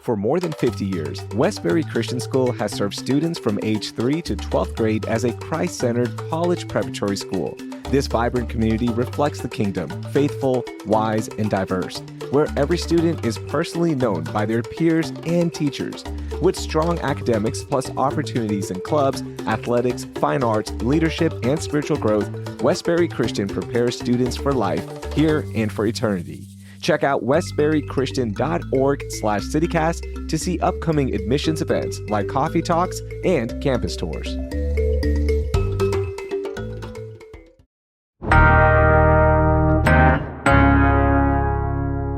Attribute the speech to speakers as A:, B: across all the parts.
A: For more than 50 years, Westbury Christian School has served students from age 3 to 12th grade as a Christ-centered college preparatory school. This vibrant community reflects the kingdom, faithful, wise, and diverse, where every student is personally known by their peers and teachers. With strong academics plus opportunities in clubs, athletics, fine arts, leadership, and spiritual growth, Westbury Christian prepares students for life, here and for eternity. Check out westburychristian.org/citycast to see upcoming admissions events like coffee talks and campus tours.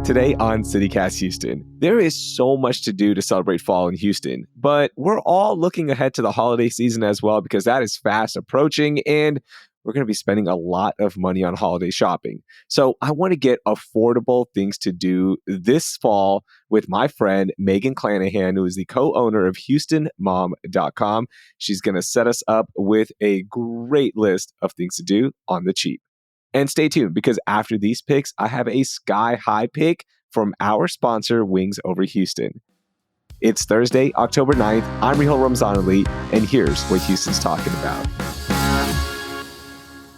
A: Today on CityCast Houston, there is so much to do to celebrate fall in Houston, but we're all looking ahead to the holiday season as well because that is fast approaching and we're going to be spending a lot of money on holiday shopping. So I want to get affordable things to do this fall with my friend, Megan Clanahan, who is the co-owner of HoustonMom.com. She's going to set us up with a great list of things to do on the cheap. And stay tuned because after these picks, I have a sky-high pick from our sponsor, Wings Over Houston. It's Thursday, October 9th. I'm Raheel Ramzan-Ali, and here's what Houston's talking about.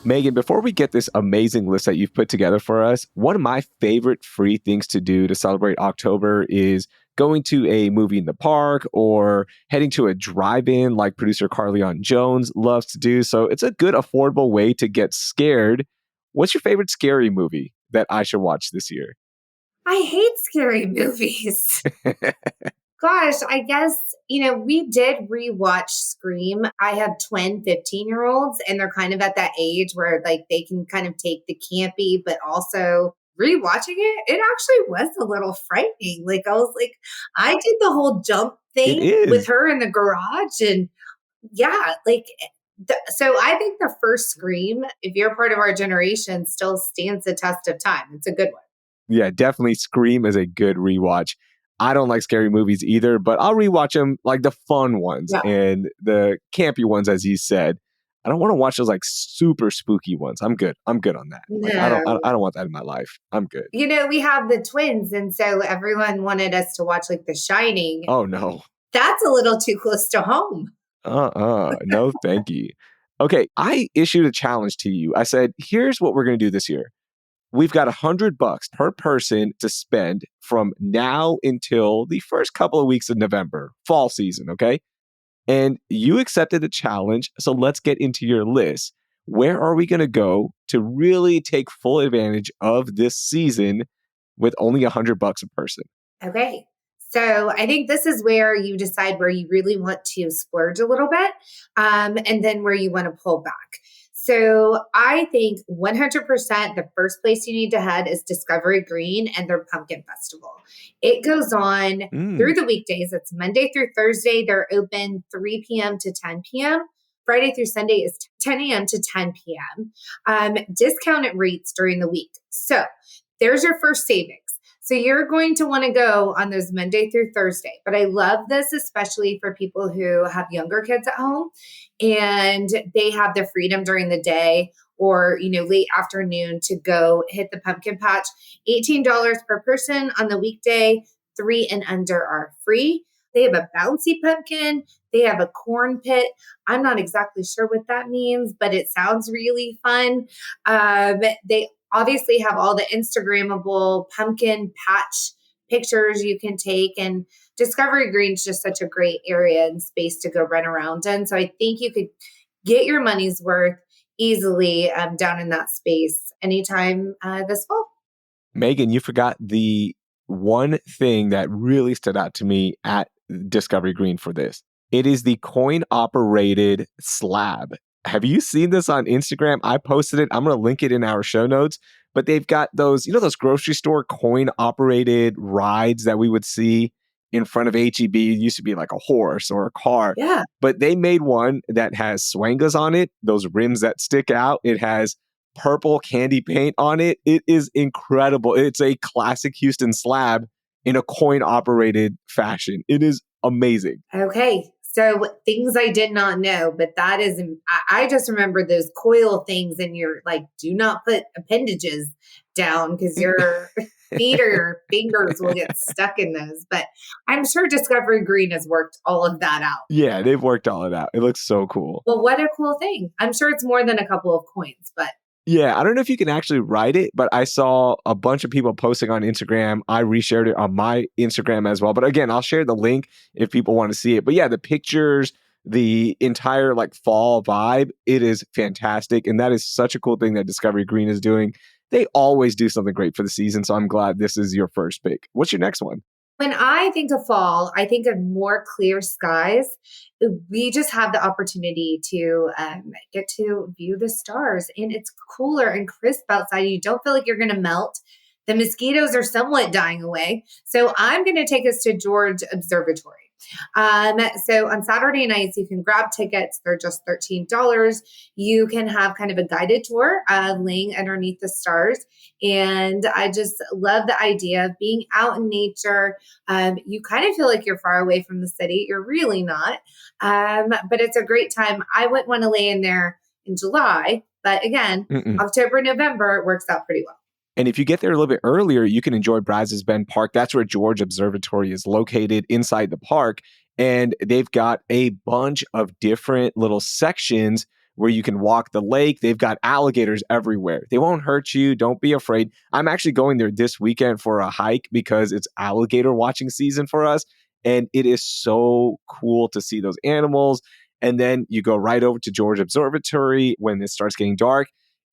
A: Megan, before we get this amazing list that you've put together for us, one of my favorite free things to do to celebrate October is going to a movie in the park or heading to a drive-in like producer Carleon Jones loves to do. So it's a good, affordable way to get scared. What's your favorite scary movie that I should watch this year?
B: I hate scary movies. Gosh, I guess, we did rewatch Scream. I have twin 15-year-olds and they're kind of at that age where they can kind of take the campy, but also rewatching it actually was a little frightening. I did the whole jump thing with her in the garage and so I think the first Scream, if you're part of our generation, still stands the test of time. It's a good one.
A: Yeah, definitely Scream is a good rewatch. I don't like scary movies either, but I'll rewatch them, like the fun ones and the campy ones, as you said. I don't want to watch those super spooky ones. I'm good on that.
B: No.
A: I don't want that in my life. I'm good.
B: We have the twins, and so everyone wanted us to watch The Shining.
A: Oh no,
B: that's a little too close to home.
A: No, thank you. Okay, I issued a challenge to you. I said, here's what we're going to do this year. We've got $100 per person to spend from now until the first couple of weeks of November, fall season, okay? And you accepted the challenge, so let's get into your list. Where are we going to go to really take full advantage of this season with only $100 a person?
B: Okay. So I think this is where you decide where you really want to splurge a little bit, and then where you want to pull back. So I think 100% the first place you need to head is Discovery Green and their Pumpkin Festival. It goes on through the weekdays. It's Monday through Thursday. They're open 3 p.m. to 10 p.m. Friday through Sunday is 10 a.m. to 10 p.m. Discounted rates during the week. So there's your first savings. So you're going to want to go on those Monday through Thursday. But I love this, especially for people who have younger kids at home and they have the freedom during the day or, late afternoon to go hit the pumpkin patch. $18 per person on the weekday, 3 and under are free. They have a bouncy pumpkin. They have a corn pit. I'm not exactly sure what that means, but it sounds really fun. They obviously have all the Instagrammable pumpkin patch pictures you can take. And Discovery Green's just such a great area and space to go run around in. So I think you could get your money's worth easily down in that space anytime this fall.
A: Megan, you forgot the one thing that really stood out to me at Discovery Green for this. It is the coin-operated slab. Have you seen this on Instagram? I posted it. I'm going to link it in our show notes. But they've got those, those grocery store coin-operated rides that we would see in front of HEB. It used to be like a horse or a car.
B: Yeah.
A: But they made one that has swangas on it, those rims that stick out. It has purple candy paint on it. It is incredible. It's a classic Houston slab in a coin-operated fashion. It is amazing.
B: Okay. So things I did not know, but that is, I just remember those coil things and you're like, do not put appendages down because you're feet or your fingers will get stuck in those. But I'm sure Discovery Green has worked all of that out.
A: Yeah, they've worked all it out. It looks so cool.
B: Well, what a cool thing. I'm sure it's more than a couple of coins, but
A: Yeah, I don't know if you can actually write it, but I saw a bunch of people posting on Instagram. I reshared it on my Instagram as well. But again, I'll share the link if people want to see it. But yeah, the pictures, the entire like fall vibe, it is fantastic. And that is such a cool thing that Discovery Green is doing. They always do something great for the season. So I'm glad this is your first pick. What's your next one?
B: when I think of fall, I think of more clear skies. We just have the opportunity to get to view the stars, and it's cooler and crisp outside. You don't feel like you're going to melt. The mosquitoes are somewhat dying away. So I'm going to take us to George Observatory. So on Saturday nights, you can grab tickets. They're just $13. You can have kind of a guided tour laying underneath the stars. And I just love the idea of being out in nature. You kind of feel like you're far away from the city. You're really not. But it's a great time. I wouldn't want to lay in there in July. But again, October, November, it works out pretty well.
A: And if you get there a little bit earlier, you can enjoy Brazos Bend Park. That's where George Observatory is located inside the park. And they've got a bunch of different little sections where you can walk the lake. They've got alligators everywhere. They won't hurt you. Don't be afraid. I'm actually going there this weekend for a hike because it's alligator watching season for us. And it is so cool to see those animals. And then you go right over to George Observatory when it starts getting dark.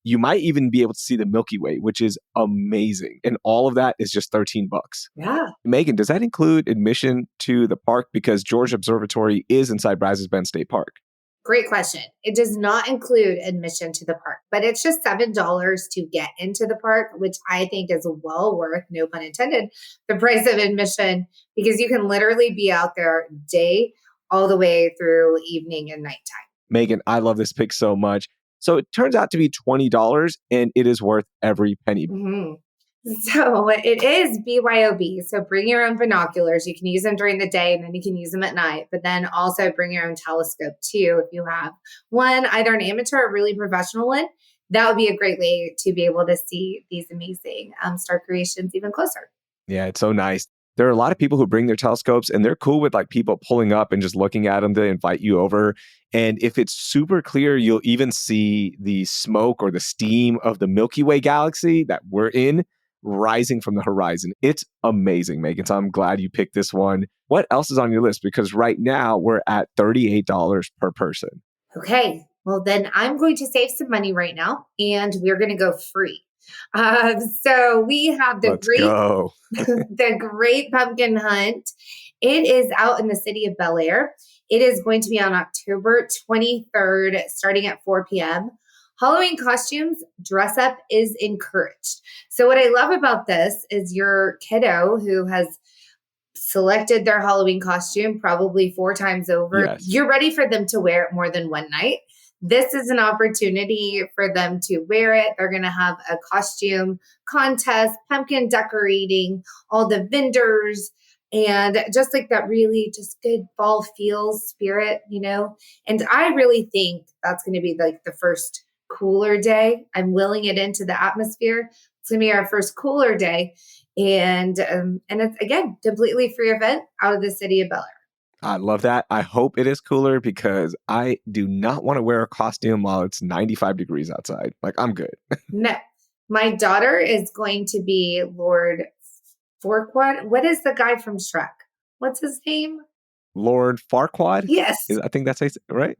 A: You might even be able to see the Milky Way, which is amazing. And all of that is just $13.
B: Yeah.
A: Megan, does that include admission to the park? Because George Observatory is inside Brazos Bend State Park.
B: Great question. It does not include admission to the park, but it's just $7 to get into the park, which I think is well worth, no pun intended, the price of admission, because you can literally be out there day all the way through evening and nighttime.
A: Megan, I love this pick so much. So it turns out to be $20 and it is worth every penny.
B: Mm-hmm. So it is BYOB. So bring your own binoculars. You can use them during the day and then you can use them at night, but then also bring your own telescope too. If you have one, either an amateur or a really professional one, that would be a great way to be able to see these amazing star creations even closer.
A: Yeah, it's so nice. There are a lot of people who bring their telescopes and they're cool with like people pulling up and just looking at them to invite you over. And if it's super clear, you'll even see the smoke or the steam of the Milky Way galaxy that we're in rising from the horizon. It's amazing, Megan. So I'm glad you picked this one. What else is on your list? Because right now we're at $38 per person.
B: Okay. Well, then I'm going to save some money right now and we're going to go free. So we have the Great Pumpkin Hunt. It is out in the city of Bel Air. It is going to be on October 23rd, starting at 4 p.m. Halloween costumes, dress up is encouraged. So what I love about this is your kiddo who has selected their Halloween costume probably 4 times over.
A: Yes.
B: You're ready for them to wear it more than one night. This is an opportunity for them to wear it. They're going to have a costume contest, pumpkin decorating, all the vendors, and just like that really just good fall feels spirit, you know? And I really think that's going to be like the first cooler day. I'm willing it into the atmosphere. It's going to be our first cooler day. And it's, again, completely free event out of the city of Bel Air.
A: I love that. I hope it is cooler because I do not want to wear a costume while it's 95 degrees outside. Like, I'm good.
B: No. My daughter is going to be Lord Farquaad. What is the guy from Shrek? What's his name?
A: Lord Farquaad?
B: Yes.
A: I think that's right.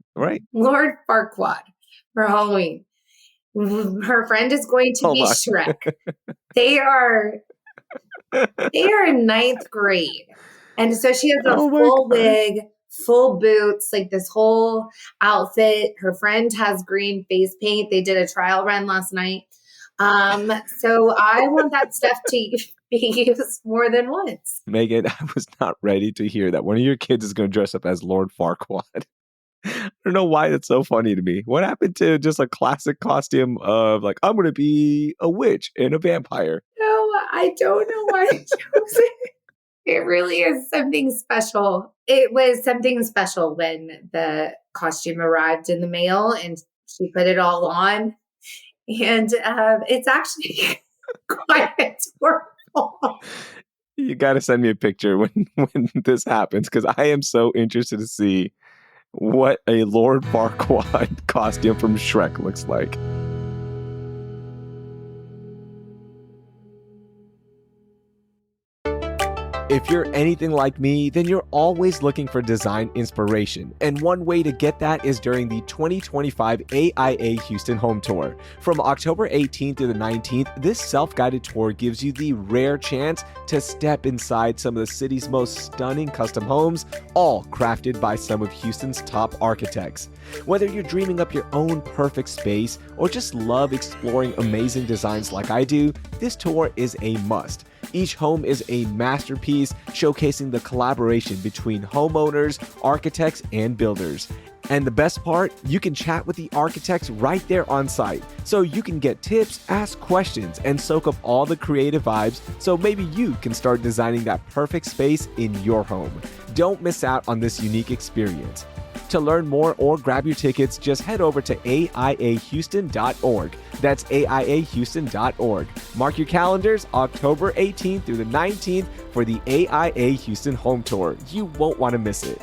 B: Lord Farquaad for Halloween. Her friend is going to be Shrek. They are in 9th grade. And so she has a full wig, full boots, like this whole outfit. Her friend has green face paint. They did a trial run last night. So I want that stuff to be used more than once.
A: Megan, I was not ready to hear that one of your kids is going to dress up as Lord Farquaad. I don't know why it's so funny to me. What happened to just a classic costume of like, I'm going to be a witch and a vampire?
B: No, I don't know why I chose it. It really is something special. It was something special when the costume arrived in the mail and she put it all on. And it's actually quite adorable.
A: You got to send me a picture when this happens because I am so interested to see what a Lord Farquaad costume from Shrek looks like. If you're anything like me, then you're always looking for design inspiration. And one way to get that is during the 2025 AIA Houston Home Tour. From October 18th to the 19th, this self-guided tour gives you the rare chance to step inside some of the city's most stunning custom homes, all crafted by some of Houston's top architects. Whether you're dreaming up your own perfect space or just love exploring amazing designs like I do, this tour is a must. Each home is a masterpiece, showcasing the collaboration between homeowners, architects, and builders. And the best part, you can chat with the architects right there on site. So you can get tips, ask questions, and soak up all the creative vibes so maybe you can start designing that perfect space in your home. Don't miss out on this unique experience. To learn more or grab your tickets, just head over to aiahouston.org. That's aiahouston.org. Mark your calendars, October 18th through the 19th for the AIA Houston Home Tour. You won't want to miss it.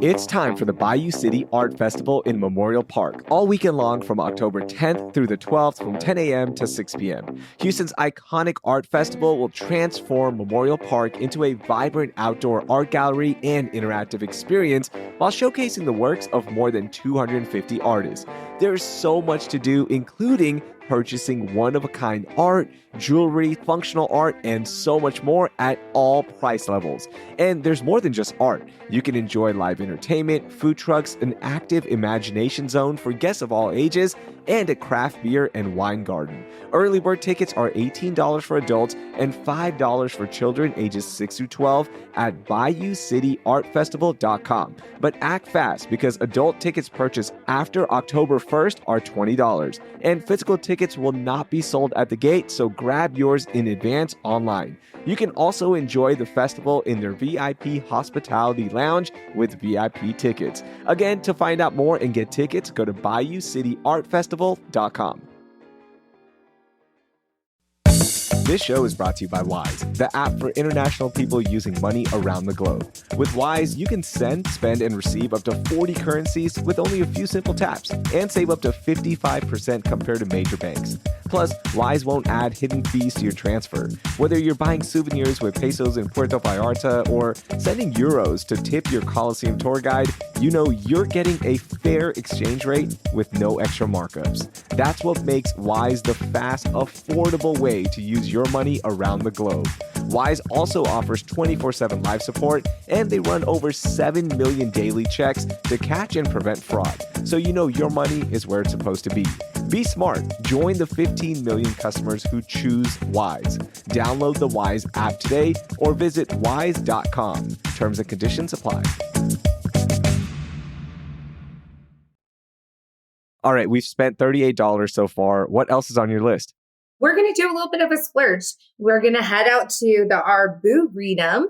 A: It's time for the Bayou City Art Festival in Memorial Park, all weekend long from October 10th through the 12th from 10 a.m. to 6 p.m. Houston's iconic art festival will transform Memorial Park into a vibrant outdoor art gallery and interactive experience while showcasing the works of more than 250 artists. There's so much to do, including purchasing one-of-a-kind art, jewelry, functional art, and so much more at all price levels. And there's more than just art. You can enjoy live entertainment, food trucks, an active imagination zone for guests of all ages, and a craft beer and wine garden. Early bird tickets are $18 for adults and $5 for children ages 6 through 12 at BayouCityArtFestival.com. But act fast because adult tickets purchased after October 1st are $20, and physical tickets will not be sold at the gate, so grab yours in advance online. You can also enjoy the festival in their VIP Hospitality Lounge with VIP tickets. Again, to find out more and get tickets, go to BayouCityArtFestival.com. This show is brought to you by Wise, the app for international people using money around the globe. With Wise, you can send, spend, and receive up to 40 currencies with only a few simple taps and save up to 55% compared to major banks. Plus, Wise won't add hidden fees to your transfer. Whether you're buying souvenirs with pesos in Puerto Vallarta or sending euros to tip your Coliseum tour guide, you know you're getting a fair exchange rate with no extra markups. That's what makes Wise the fast, affordable way to use your money around the globe. Wise also offers 24/7 live support, and they run over 7 million daily checks to catch and prevent fraud, so you know your money is where it's supposed to be. Be smart. Join the 15 million customers who choose Wise. Download the Wise app today or visit wise.com. Terms and conditions apply. All right, we've spent $38 so far. What else is on your list?
B: We're going to do a little bit of a splurge. We're going to head out to the Arboretum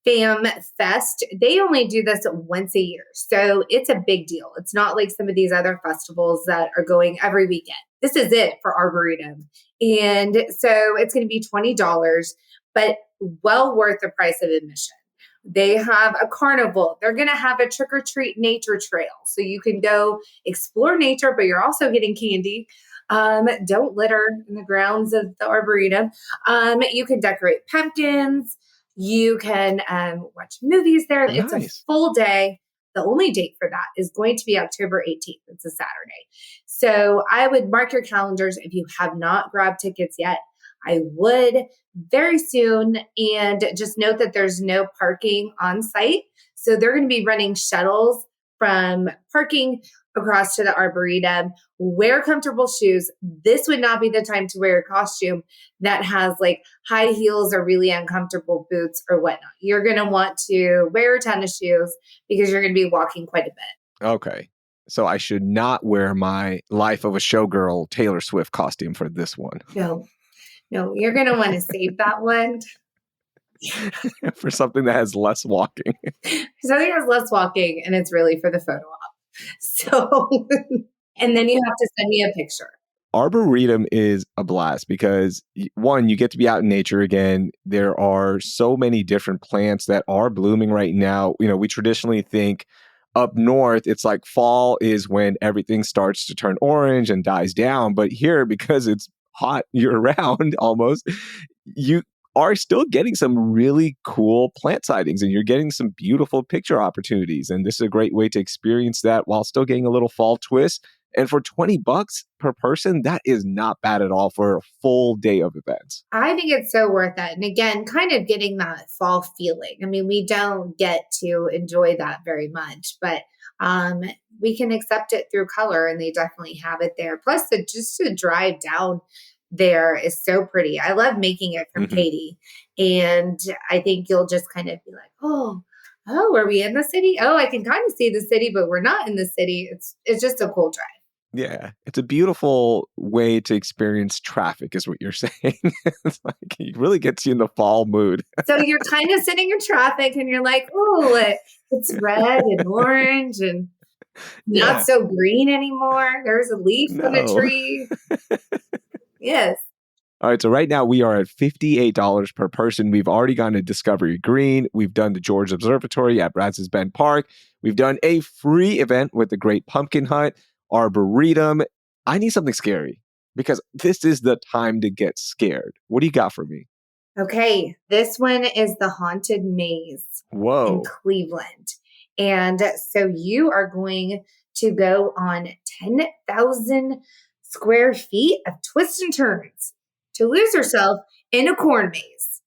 B: Fam Fest. They only do this once a year, so it's a big deal. It's not like some of these other festivals that are going every weekend. This is it for Arboretum. And so it's going to be $20, but well worth the price of admission. They have a carnival. They're going to have a trick-or-treat nature trail. So you can go explore nature, but you're also getting candy. Don't litter in the grounds of the Arboretum. You can decorate pumpkins. You can watch movies there.
A: Nice.
B: It's a full day. The only date for that is going to be October 18th. It's a Saturday. So I would mark your calendars if you have not grabbed tickets yet. I would very soon. And just note that there's no parking on site. So they're going to be running shuttles from parking across to the Arboretum. Wear comfortable shoes. This would not be the time to wear a costume that has like high heels or really uncomfortable boots or whatnot. You're going to want to wear tennis shoes because you're going to be walking quite a bit.
A: Okay. So I should not wear my Life of a Showgirl Taylor Swift costume for this one.
B: No, you're going to want to save that one.
A: For something that has less walking.
B: Something has less walking, and it's really for the photo op. So, and then you have to send me a picture.
A: Arboretum is a blast because one, you get to be out in nature again. There are so many different plants that are blooming right now. We traditionally think up north, it's like fall is when everything starts to turn orange and dies down. But here, because it's hot year round almost, you are still getting some really cool plant sightings and you're getting some beautiful picture opportunities. And this is a great way to experience that while still getting a little fall twist. And for $20 per person, that is not bad at all for a full day of events.
B: I think it's so worth it. And again, kind of getting that fall feeling. I mean, we don't get to enjoy that very much, but we can accept it through color and they definitely have it there. Plus, just to drive down there is so pretty. I love making it from
A: Mhm.
B: Katy. And I think you'll just kind of be like, oh, are we in the city? Oh, I can kind of see the city, but we're not in the city. It's just a cool drive.
A: Yeah, it's a beautiful way to experience traffic, is what you're saying. It's like it really gets you in the fall mood.
B: So you're kind of sitting in traffic and you're like, it's red and orange and not
A: Yeah,
B: so green anymore. There's a leaf on a
A: no.
B: tree. Yes.
A: All right, so right now we are at $58 per person. We've already gone to Discovery Green. We've done the George Observatory at Brazos Bend Park. We've done a free event with the Great Pumpkin Hunt, Arboretum. I need something scary because this is the time to get scared. What do you got for me?
B: Okay. This one is the Haunted Maze in
A: Whoa.
B: Cleveland. And so you are going to go on 10,000 square feet of twists and turns to lose yourself in a corn maze.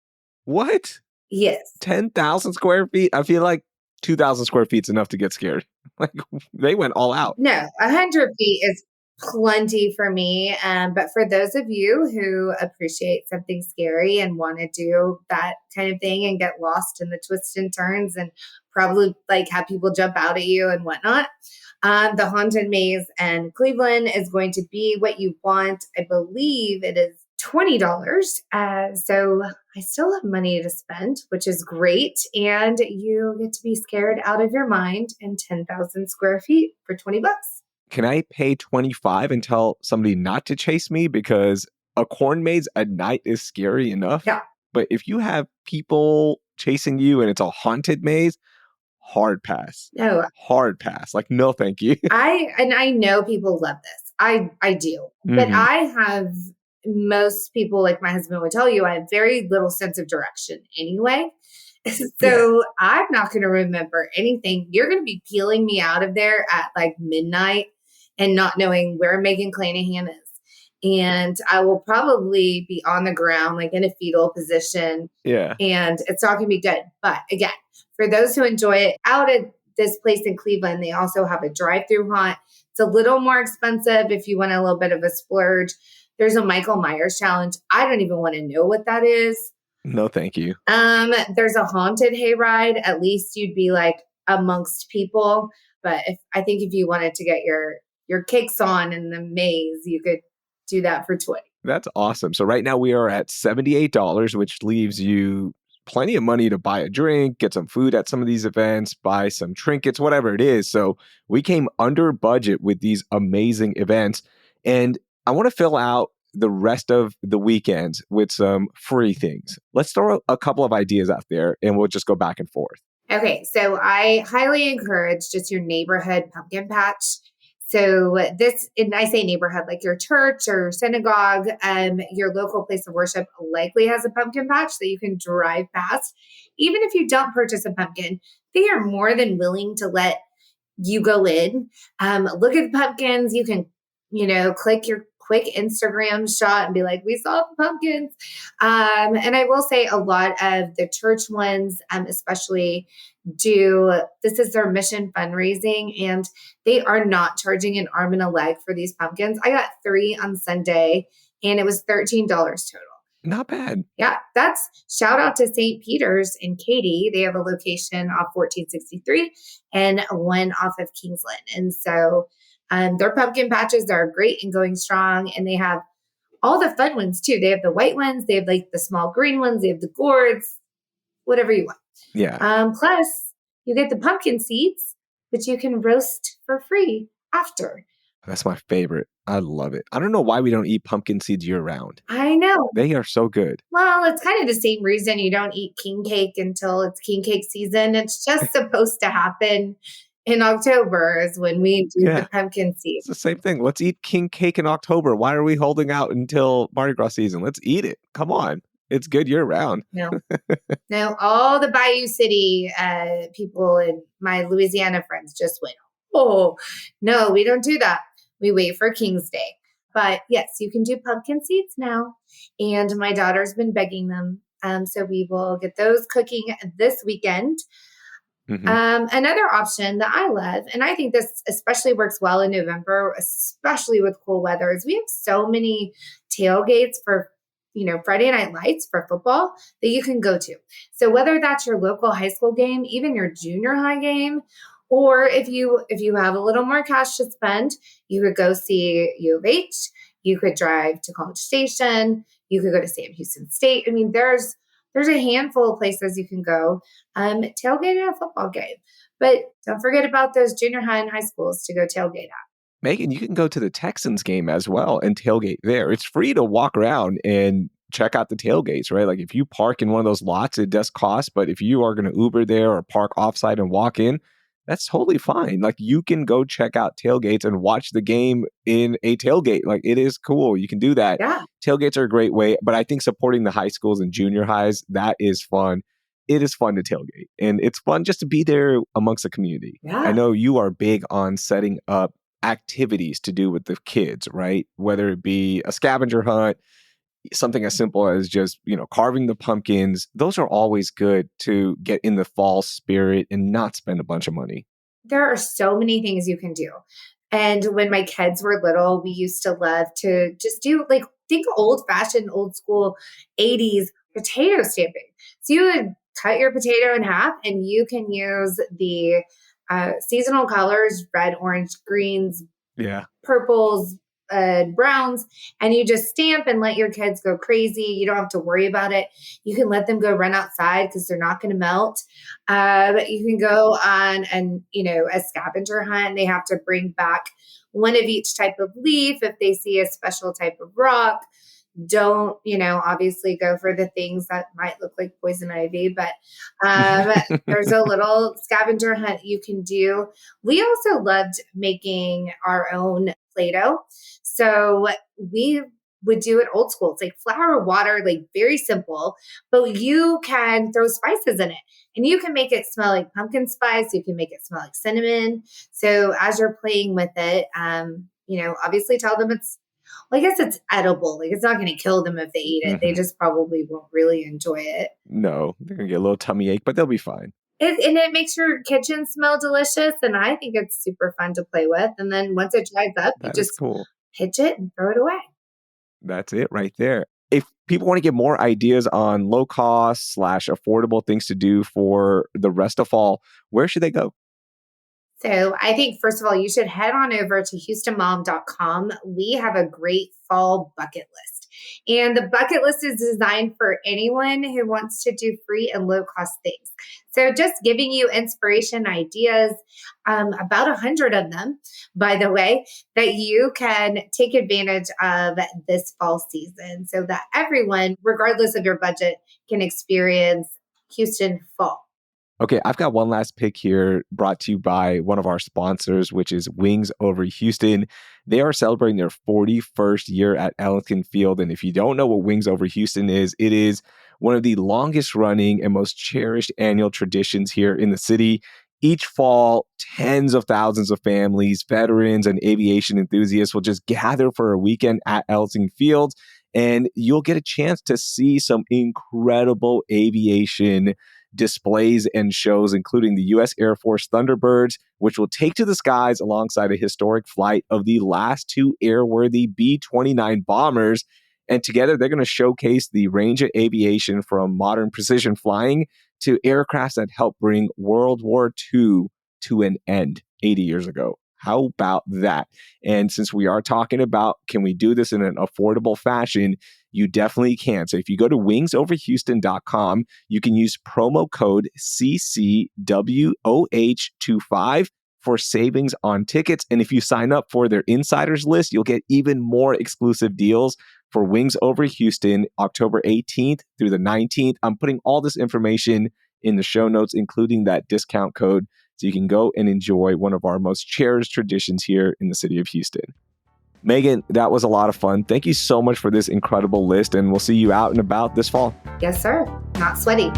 A: What?
B: Yes.
A: 10,000 square feet? I feel like 2,000 square feet is enough to get scared. Like they went all out.
B: No, 100 feet is plenty for me. But for those of you who appreciate something scary and want to do that kind of thing and get lost in the twists and turns and probably like have people jump out at you and whatnot, the Haunted Maze in Cleveland is going to be what you want. I believe it is $20. So I still have money to spend, which is great. And you get to be scared out of your mind in 10,000 square feet for $20.
A: Can I pay 25 and tell somebody not to chase me because a corn maze at night is scary enough?
B: Yeah.
A: But if you have people chasing you and it's a haunted maze, hard pass.
B: No,
A: Hard pass. Like, no, thank you.
B: I know people love this. I do. But
A: Hmm.
B: I have most people, like my husband would tell you, I have very little sense of direction anyway.
A: Yeah.
B: So I'm not going to remember anything. You're going to be peeling me out of there at like midnight and not knowing where Megan Clanahan is. And I will probably be on the ground, like in a fetal position,
A: Yeah.
B: and it's not going to be good. But again, for those who enjoy it, out at this place in Cleveland, they also have a drive-through haunt. It's a little more expensive if you want a little bit of a splurge. There's a Michael Myers challenge. I don't even want to know what that is.
A: No, thank you.
B: There's a haunted hayride. At least you'd be like amongst people. But I think if you wanted to get your kicks on in the maze, you could do that for 20.
A: That's awesome. So right now we are at $78, which leaves you plenty of money to buy a drink, get some food at some of these events, buy some trinkets, whatever it is. So we came under budget with these amazing events. And I want to fill out the rest of the weekends with some free things. Let's throw a couple of ideas out there and we'll just go back and forth.
B: Okay, so I highly encourage just your neighborhood pumpkin patch. So this, and I say neighborhood, like your church or synagogue, your local place of worship likely has a pumpkin patch that you can drive past. Even if you don't purchase a pumpkin, they are more than willing to let you go in, look at the pumpkins. You can, click your quick Instagram shot and be like, we saw the pumpkins. And I will say a lot of the church ones, especially this is their mission fundraising, and they are not charging an arm and a leg for these pumpkins. I got 3 on Sunday and it was $13 total.
A: Not bad.
B: Yeah, that's shout out to St. Peter's in Katy. They have a location off 1463 and one off of Kingsland. And so their pumpkin patches are great and going strong. And they have all the fun ones too. They have the white ones, they have like the small green ones, they have the gourds, whatever you want.
A: Yeah.
B: Plus, you get the pumpkin seeds, which you can roast for free after.
A: That's my favorite. I love it. I don't know why we don't eat pumpkin seeds year round.
B: I know.
A: They are so good.
B: Well, it's kind of the same reason you don't eat king cake until it's king cake season. It's just supposed to happen in October is when we do the
A: Yeah,
B: pumpkin seed.
A: it's the same thing. Let's eat king cake in October. Why are we holding out until Mardi Gras season? Let's eat it. Come on. It's good year round.
B: No, no, all the Bayou City people and my Louisiana friends just went, oh, no, we don't do that. We wait for King's Day. But yes, you can do pumpkin seeds now. And my daughter's been begging them. So we will get those cooking this weekend.
A: Hmm.
B: Another option that I love, and I think this especially works well in November, especially with cool weather, is we have so many tailgates for Friday night lights for football that you can go to. So whether that's your local high school game, even your junior high game, or if you have a little more cash to spend, you could go see U of H, you could drive to College Station, you could go to Sam Houston State. I mean, there's a handful of places you can go tailgate at a football game. But don't forget about those junior high and high schools to go tailgate at.
A: Megan, you can go to the Texans game as well and tailgate there. It's free to walk around and check out the tailgates, right? Like if you park in one of those lots, it does cost, but if you are going to Uber there or park offsite and walk in, that's totally fine. Like you can go check out tailgates and watch the game in a tailgate. Like it is cool. You can do that.
B: Yeah.
A: Tailgates are a great way, but I think supporting the high schools and junior highs, that is fun. It is fun to tailgate and it's fun just to be there amongst the community. I
B: Yeah.
A: know you are big on setting up activities to do with the kids, right? Whether it be a scavenger hunt, something as simple as just, carving the pumpkins. Those are always good to get in the fall spirit and not spend a bunch of money.
B: There are so many things you can do. And when my kids were little, we used to love to just do like think old fashioned, old school 80s potato stamping. So you would cut your potato in half and you can use the seasonal colors, red, orange, greens,
A: Yeah.
B: purples, browns, and you just stamp and let your kids go crazy. You don't have to worry about it. You can let them go run outside because they're not going to melt. But you can go on a scavenger hunt. They have to bring back one of each type of leaf if they see a special type of rock. Don't, obviously go for the things that might look like poison ivy, but there's a little scavenger hunt you can do. We also loved making our own Play-Doh. So we would do it old school. It's like flour, water, like very simple, but you can throw spices in it and you can make it smell like pumpkin spice. You can make it smell like cinnamon. So as you're playing with it, obviously tell them I guess it's edible. Like it's not going to kill them if they eat it. They
A: Hmm.
B: just probably won't really enjoy it.
A: No, they're going to get a little tummy ache, but they'll be fine.
B: And it makes your kitchen smell delicious. And I think it's super fun to play with. And then once it dries up, you
A: That is
B: just
A: cool.
B: pitch it and throw it away.
A: That's it right there. If people want to get more ideas on low cost / affordable things to do for the rest of fall, where should they go?
B: So I think, first of all, you should head on over to HoustonMom.com. We have a great fall bucket list. And the bucket list is designed for anyone who wants to do free and low cost things. So just giving you inspiration, ideas, about 100 of them, by the way, that you can take advantage of this fall season so that everyone, regardless of your budget, can experience Houston fall.
A: Okay, I've got one last pick here brought to you by one of our sponsors, which is Wings Over Houston. They are celebrating their 41st year at Ellington Field. And if you don't know what Wings Over Houston is, it is one of the longest running and most cherished annual traditions here in the city. Each fall, tens of thousands of families, veterans, and aviation enthusiasts will just gather for a weekend at Ellington Field. And you'll get a chance to see some incredible aviation displays and shows, including the U.S. Air Force Thunderbirds, which will take to the skies alongside a historic flight of the last two airworthy B-29 bombers. And together, they're going to showcase the range of aviation from modern precision flying to aircrafts that helped bring World War II to an end 80 years ago. How about that? And since we are talking about, can we do this in an affordable fashion? You definitely can. So if you go to wingsoverhouston.com, you can use promo code CCWOH25 for savings on tickets. And if you sign up for their insiders list, you'll get even more exclusive deals for Wings Over Houston, October 18th through the 19th. I'm putting all this information in the show notes, including that discount code, so you can go and enjoy one of our most cherished traditions here in the city of Houston. Megan, that was a lot of fun. Thank you so much for this incredible list, and we'll see you out and about this fall.
B: Yes, sir. Not sweaty.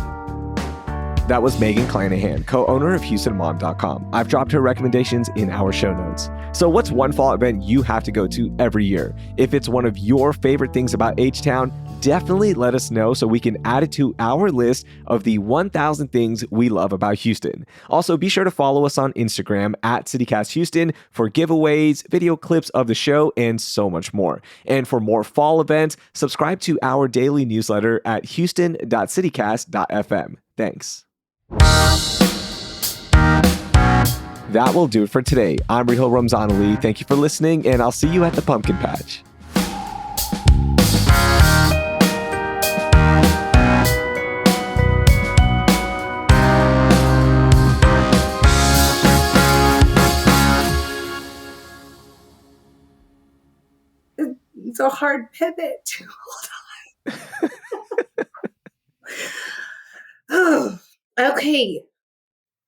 A: That was Megan Clanahan, co-owner of HoustonMom.com. I've dropped her recommendations in our show notes. So what's one fall event you have to go to every year? If it's one of your favorite things about H-Town, definitely let us know so we can add it to our list of the 1,000 things we love about Houston. Also, be sure to follow us on Instagram at CityCastHouston for giveaways, video clips of the show, and so much more. And for more fall events, subscribe to our daily newsletter at houston.citycast.fm. Thanks. That will do it for today. I'm Rahil Ramzanali. Thank you for listening, and I'll see you at the pumpkin patch.
B: It's a hard pivot. Hold on. Oh, okay.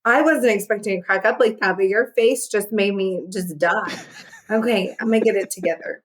B: I wasn't expecting to crack up like that, but your face just made me just die. Okay, I'm going to get it together.